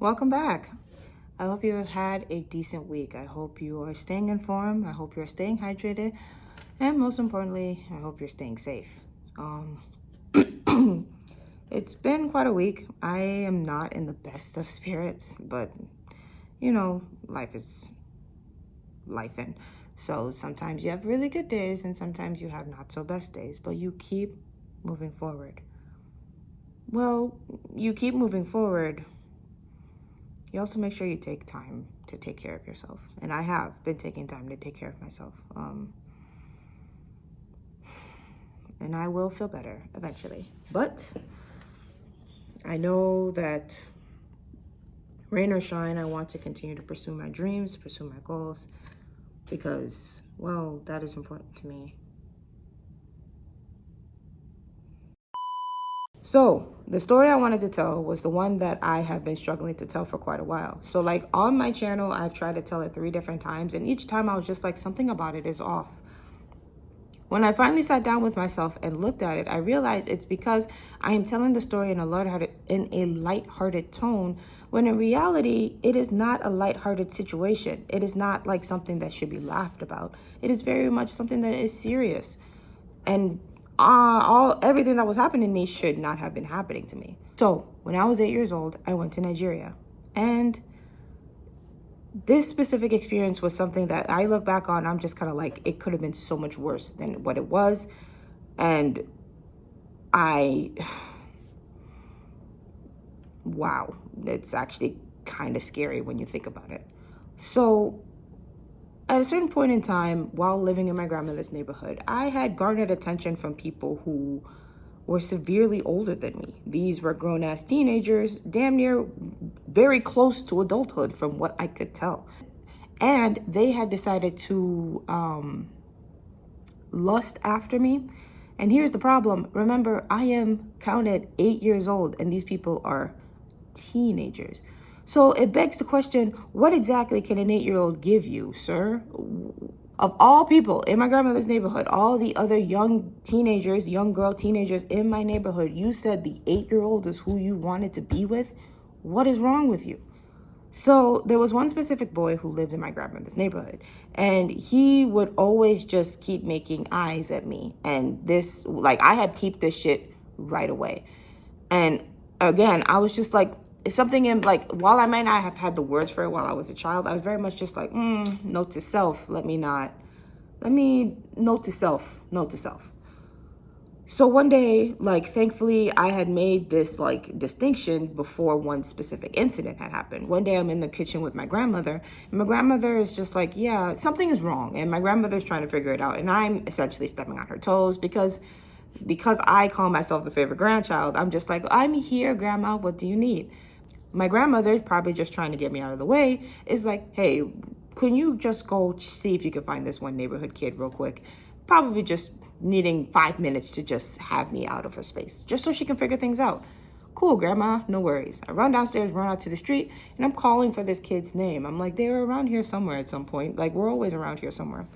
welcome back. I hope you had a decent week. I hope you are staying informed. I hope you're staying hydrated. And most importantly, I hope you're staying safe. Um, it's been quite a week. I am not in the best of spirits, but life is life. And so sometimes you have really good days and sometimes you have not so best days, but you keep moving forward. Well, you keep moving forward. You also make sure you take time to take care of yourself. And I have been taking time to take care of myself. And I will feel better eventually. But I know that rain or shine, I want to continue to pursue my dreams, pursue my goals, because, well, that is important to me. So the story I wanted to tell was the one that I have been struggling to tell for quite a while. So like on my channel, I've tried to tell it 3 different times, and each time I was just like, something about it is off. When I finally sat down with myself and looked at it, I realized it's because I am telling the story in a lighthearted tone, when in reality, it is not a lighthearted situation. It is not like something that should be laughed about. It is very much something that is serious. And everything that was happening to me should not have been happening to me. So when I was 8 years old, I went to Nigeria. And this specific experience was something that I look back on, I'm just kind of like, it could have been so much worse than what it was. And wow, it's actually kind of scary when you think about it. So at a certain point in time, while living in my grandmother's neighborhood, I had garnered attention from people who were severely older than me. These were grown-ass teenagers, damn near very close to adulthood from what I could tell. And they had decided to lust after me. And here's the problem. Remember, I am counted 8 years old, and these people are teenagers. So it begs the question, what exactly can an 8-year-old give you, sir? Of all people in my grandmother's neighborhood, all the other young girl teenagers in my neighborhood, you said the 8-year-old is who you wanted to be with? What is wrong with you? So there was one specific boy who lived in my grandmother's neighborhood, and he would always just keep making eyes at me. And this, like, I had peeped this shit right away. And again, I was just like, it's something in, like, while I might not have had the words for it while I was a child, I was very much just like, note to self, note to self. So one day, like, thankfully, I had made this, like, distinction before one specific incident had happened. One day I'm in the kitchen with my grandmother, and my grandmother is just like, yeah, something is wrong. And my grandmother's trying to figure it out. And I'm essentially stepping on her toes because I call myself the favorite grandchild. I'm just like, I'm here, Grandma, what do you need? My grandmother, probably just trying to get me out of the way, is like, hey, can you just go see if you can find this one neighborhood kid real quick? Probably just needing 5 minutes to just have me out of her space, just so she can figure things out. Cool, Grandma, no worries. I run downstairs, run out to the street, and I'm calling for this kid's name. I'm like, they were around here somewhere at some point. Like, we're always around here somewhere.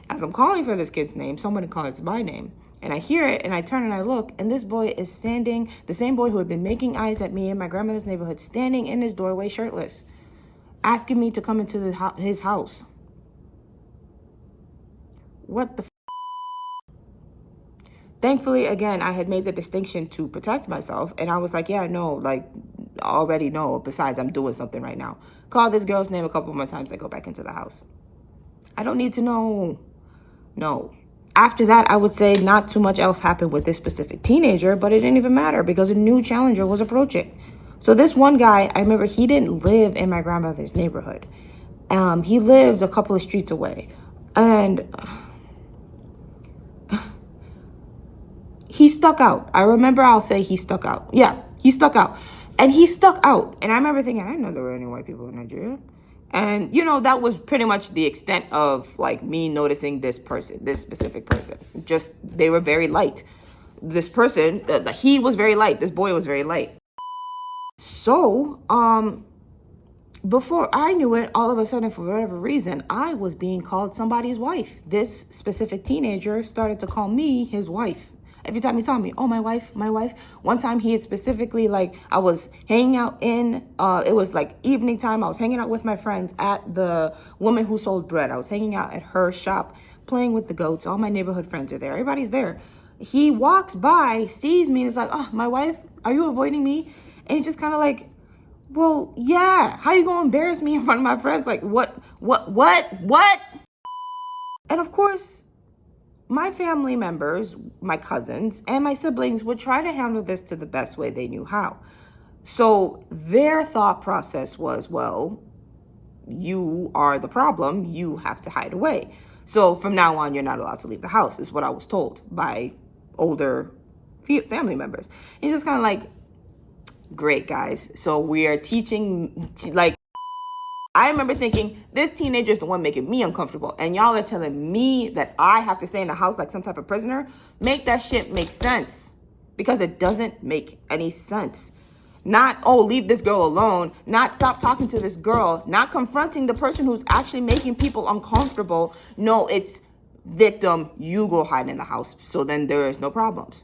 As I'm calling for this kid's name, someone calls my name. And I hear it, and I turn and I look, and this boy is standing, the same boy who had been making eyes at me in my grandmother's neighborhood, standing in his doorway shirtless, asking me to come into his house. What the Thankfully, again, I had made the distinction to protect myself, and I was like, yeah, no, like, already no, besides, I'm doing something right now. Call this girl's name a couple more times, I go back into the house. I don't need to know. No. After that, I would say not too much else happened with this specific teenager, but it didn't even matter because a new challenger was approaching. So this one guy, I remember he didn't live in my grandmother's neighborhood. He lived a couple of streets away. And he stuck out. I'll say he stuck out. Yeah, he stuck out. And he stuck out. And I remember thinking, I didn't know there were any white people in Nigeria. And, that was pretty much the extent of, like, me noticing this specific person. Just, they were very light. This person, he was very light. This boy was very light. So, before I knew it, all of a sudden, for whatever reason, I was being called somebody's wife. This specific teenager started to call me his wife. every time he saw me. Oh, my wife, my wife. One time he had specifically, like, I was hanging out it was like evening time. I was hanging out with my friends at the woman who sold bread. I was hanging out at her shop, playing with the goats. All my neighborhood friends are there. Everybody's there. He walks by, sees me, and is like, oh, my wife, are you avoiding me? And he's just kind of like, well, yeah. How you gonna embarrass me in front of my friends? Like, what? And of course, my family members, my cousins, and my siblings would try to handle this to the best way they knew how. So their thought process was, well, you are the problem. You have to hide away. So from now on, you're not allowed to leave the house, is what I was told by older family members. It's just kind of like, great, guys. So we are teaching, like, I remember thinking, this teenager is the one making me uncomfortable. And y'all are telling me that I have to stay in the house like some type of prisoner? Make that shit make sense. Because it doesn't make any sense. Not, oh, leave this girl alone. Not stop talking to this girl. Not confronting the person who's actually making people uncomfortable. No, it's victim, you go hide in the house. So then there is no problems.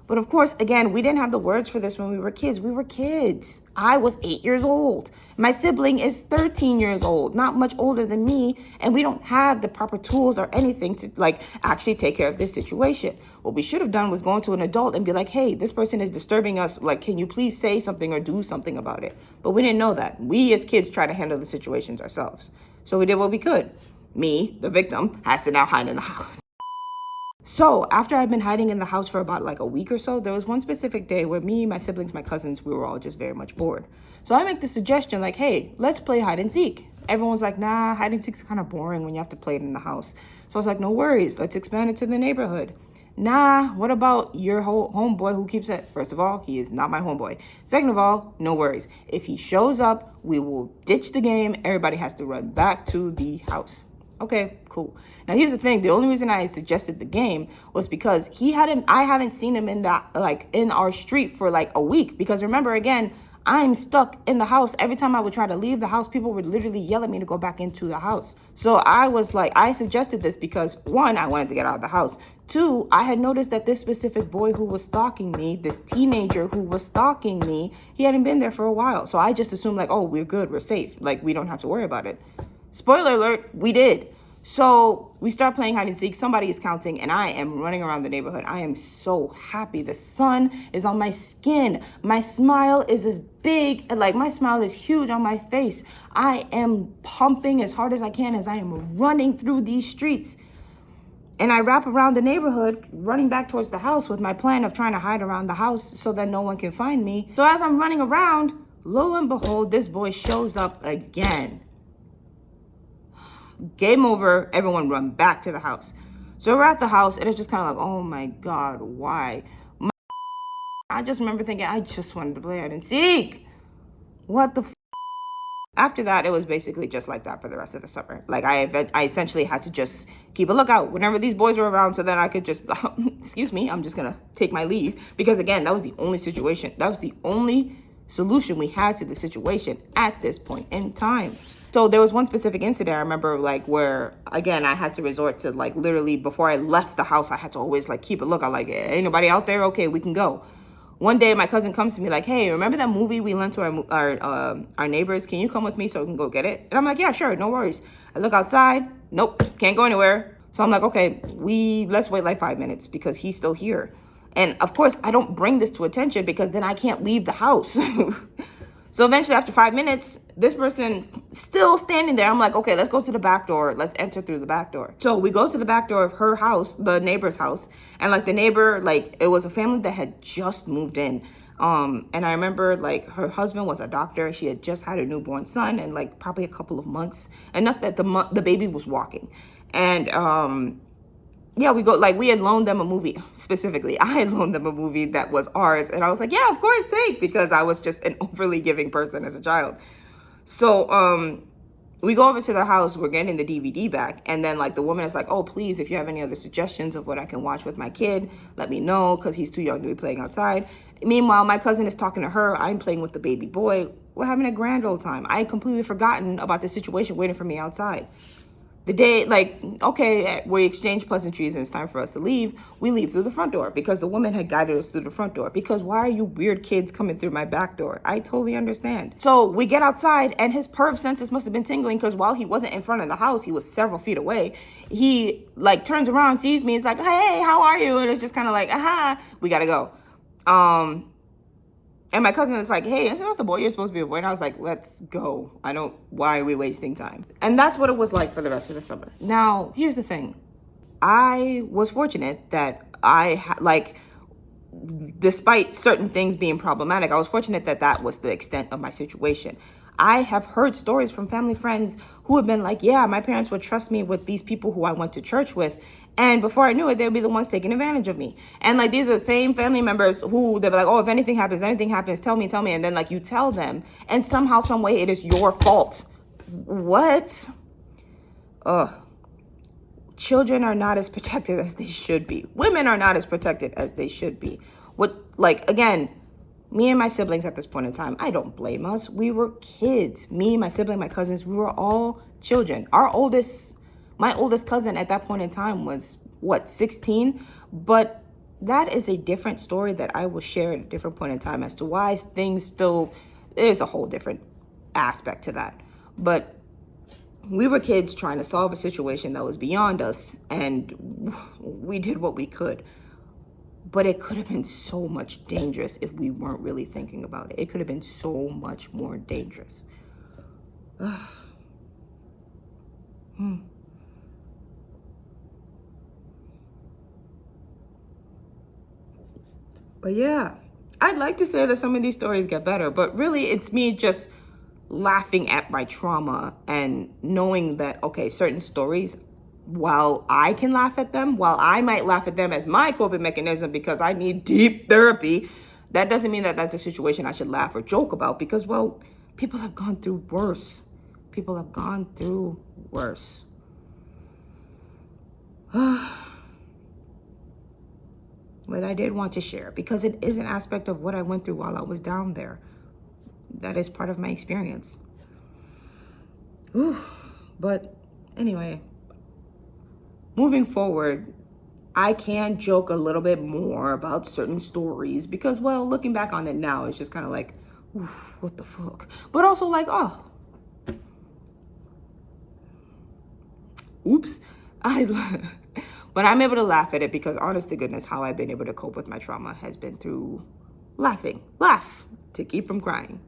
But of course, again, we didn't have the words for this when we were kids. We were kids. I was 8 years old. My sibling is 13 years old, not much older than me. And we don't have the proper tools or anything to like actually take care of this situation. What we should have done was go to an adult and be like, hey, this person is disturbing us. Like, can you please say something or do something about it? But we didn't know that. We as kids try to handle the situations ourselves. So we did what we could. Me, the victim, has to now hide in the house. So after I'd been hiding in the house for about like a week or so, there was one specific day where me, my siblings, my cousins, we were all just very much bored. So I make the suggestion like, hey, let's play hide and seek. Everyone's like, nah, hide and seek's kind of boring when you have to play it in the house. So I was like, no worries, let's expand it to the neighborhood. Nah, what about your whole homeboy who keeps it? First of all, he is not my homeboy. Second of all, no worries. If he shows up, we will ditch the game. Everybody has to run back to the house. Okay, cool. Now here's the thing. The only reason I suggested the game was because I haven't seen him in our street for like a week. Because remember, again, I'm stuck in the house. Every time I would try to leave the house, people would literally yell at me to go back into the house. So I was like, I suggested this because one, I wanted to get out of the house. Two, I had noticed that this specific boy who was stalking me, this teenager who was stalking me, he hadn't been there for a while. So I just assumed like, oh, we're good, we're safe. Like, we don't have to worry about it. Spoiler alert, we did. So we start playing hide and seek. Somebody is counting and I am running around the neighborhood. I am so happy. The sun is on my skin. My smile is as big, like my smile is huge on my face. I am pumping as hard as I can as I am running through these streets. And I wrap around the neighborhood, running back towards the house with my plan of trying to hide around the house so that no one can find me. So as I'm running around, lo and behold, this boy shows up again. Game over, everyone run back to the house. So we're at the house and it's just kind of like, oh my God, why? I just remember thinking, I just wanted to play hide and seek. What the After that, it was basically just like that for the rest of the summer. Like I essentially had to just keep a lookout whenever these boys were around so then I could just, excuse me, I'm just gonna take my leave. Because again, that was the only situation. That was the only solution we had to the situation at this point in time. So there was one specific incident I remember like where, again, I had to resort to like literally before I left the house, I had to always like keep a lookout like, ain't nobody out there? Okay, we can go. One day my cousin comes to me like, hey, remember that movie we lent to our neighbors? Can you come with me so we can go get it? And I'm like, yeah, sure, no worries. I look outside. Nope, can't go anywhere. So I'm like, okay, let's wait like 5 minutes because he's still here. And of course, I don't bring this to attention because then I can't leave the house. So eventually after 5 minutes, this person still standing there. I'm like, okay, let's go to the back door. Let's enter through the back door. So we go to the back door of her house, the neighbor's house. And like the neighbor, like it was a family that had just moved in. And I remember like her husband was a doctor. She had just had a newborn son and like probably a couple of months, enough that the baby was walking. And yeah, we had loaned them a movie. Specifically, I had loaned them a movie that was ours. And I was like, yeah, of course, take, because I was just an overly giving person as a child. So we go over to the house, we're getting the DVD back. And then like the woman is like, oh, please, if you have any other suggestions of what I can watch with my kid, let me know, because he's too young to be playing outside. Meanwhile, my cousin is talking to her. I'm playing with the baby boy. We're having a grand old time. I had completely forgotten about the situation waiting for me outside. The day, like, okay, we exchange pleasantries and it's time for us to leave. We leave through the front door because the woman had guided us through the front door. Because why are you weird kids coming through my back door? I totally understand. So we get outside and his perv senses must have been tingling because while he wasn't in front of the house, he was several feet away. He like turns around, sees me. It's like, hey, how are you? And it's just kind of like, aha, we gotta go. And my cousin is like, hey, isn't that the boy you're supposed to be avoiding? I was like, let's go. Why are we wasting time? And that's what it was like for the rest of the summer. Now, here's the thing. I was fortunate that despite certain things being problematic, I was fortunate that that was the extent of my situation. I have heard stories from family friends who have been like, yeah, my parents would trust me with these people who I went to church with. And before I knew it, they'd be the ones taking advantage of me. And like, these are the same family members who they're like, oh, if anything happens, tell me. And then like you tell them and somehow, some way it is your fault. What? Ugh. Children are not as protected as they should be. Women are not as protected as they should be. Again, me and my siblings at this point in time, I don't blame us. We were kids. Me, my sibling, my cousins, we were all children. My oldest cousin at that point in time was, 16? But that is a different story that I will share at a different point in time as to why there's a whole different aspect to that. But we were kids trying to solve a situation that was beyond us, and we did what we could. But it could have been so much dangerous if we weren't really thinking about it. It could have been so much more dangerous. But yeah, I'd like to say that some of these stories get better, but really it's me just laughing at my trauma and knowing that, okay, certain stories, while I can laugh at them, while I might laugh at them as my coping mechanism because I need deep therapy, that doesn't mean that that's a situation I should laugh or joke about because, well, people have gone through worse. People have gone through worse. But I did want to share because it is an aspect of what I went through while I was down there. That is part of my experience. But anyway, moving forward, I can joke a little bit more about certain stories because, well, looking back on it now, it's just kind of like, what the fuck? But also like, oh, oops. But I'm able to laugh at it because, honest to goodness, how I've been able to cope with my trauma has been through laughing. Laugh to keep from crying.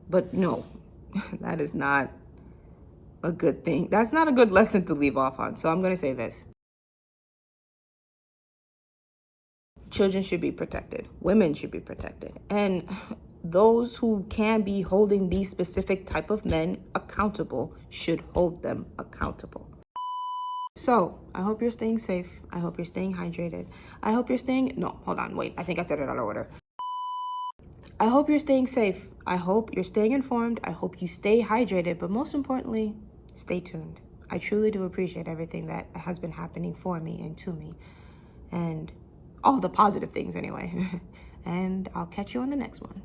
But no, that is not a good thing. That's not a good lesson to leave off on. So I'm going to say this. Children should be protected. Women should be protected. And those who can be holding these specific type of men accountable should hold them accountable. So I hope you're staying safe. I hope you're staying hydrated. I hope you're staying, no, hold on, wait. I think I said it out of order. I hope you're staying safe. I hope you're staying informed. I hope you stay hydrated, but most importantly, stay tuned. I truly do appreciate everything that has been happening for me and to me, and all the positive things anyway. And I'll catch you on the next one.